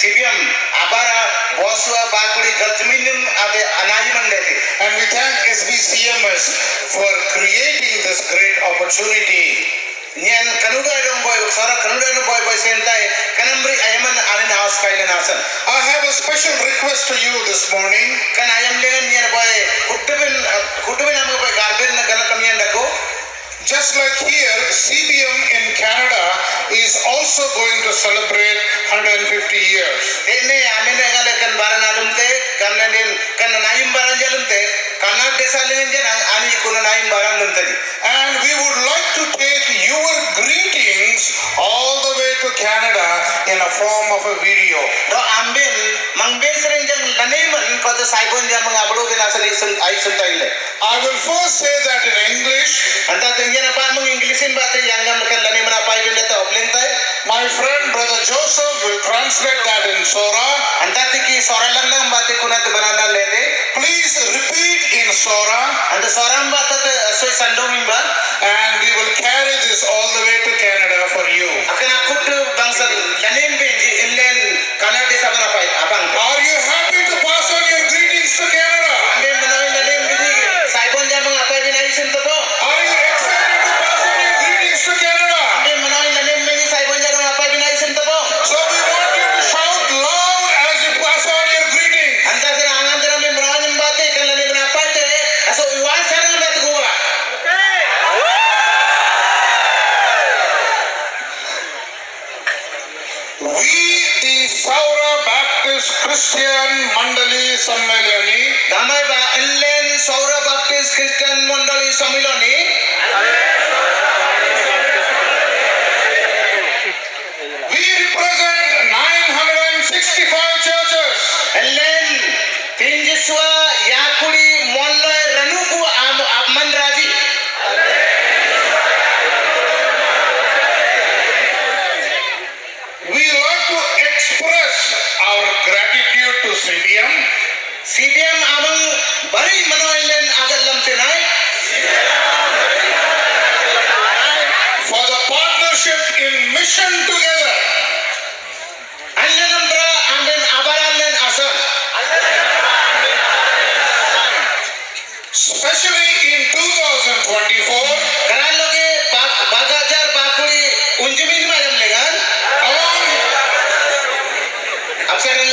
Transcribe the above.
CBM abara boswa bakuri galtminum ade anayman dete. And we thank SBCMS for creating this great opportunity. Nyan kanuda dong boy sara kanuda dong boy sentai kanamri ayaman anin house kailan asan. I have a special request to you this morning. Kan ayam lengan nyan boy kutubin amo boy garbin na kana kamiyan dako. Just like here, CBM in Canada is also going to celebrate 150 years. Ini amin ngale kan baran alumte kan nen kan naim baran jalumte kana desa lengan jan ani kuno naim baran lumte. And we would like to take your greetings all the way to Canada in a form of a video. Do ambin mangbel sering jang lanaiman pada saibon jang mangablo din asal ay suntaile. I will first say that in English. Anta tingyan apa mong Englishin bate yang gam kan lanaiman apa yun dito opleng tay. My friend Brother Joseph will translate that in Sora. Anta tiki Sora lang bate kunat banana lete. Please repeat in Sora. Anta Sora bate soy sandong ba. And we will carry this all the way to Canada for you. Akan aku tu bangsa lanim benji inlen Canada sa mana pai apang. Are you happy to pass on your greetings to Canada? Ambe manawi lanim benji saibon jang mga apa yun ay suntopo. Are you excited to pass on your greetings to Canada? Ambe manawi lanim benji saibon jang mga apa yun ay suntopo. So we want you to shout loud as you pass on your greetings. Anta sa angan jang ambe manawi bate kan lanim na apa te aso iwan sarang na tuwa. We, the Saura Baptist Christian Mandali Sammelani, Damai ba inlen Saura Baptist Christian Mondali Samiloni. we represent 965 churches. Inlen Tinjiswa Yakuri Monloy Ranuku Abman Raji. We like to express our gratitude to CBM CBM amang bari manoilen agalam tinay. for the partnership in mission together. Anlan bra amben abaran asan. Especially in 2024, Karaloge bagajar bakuri unjumin mayam legan. along Absaran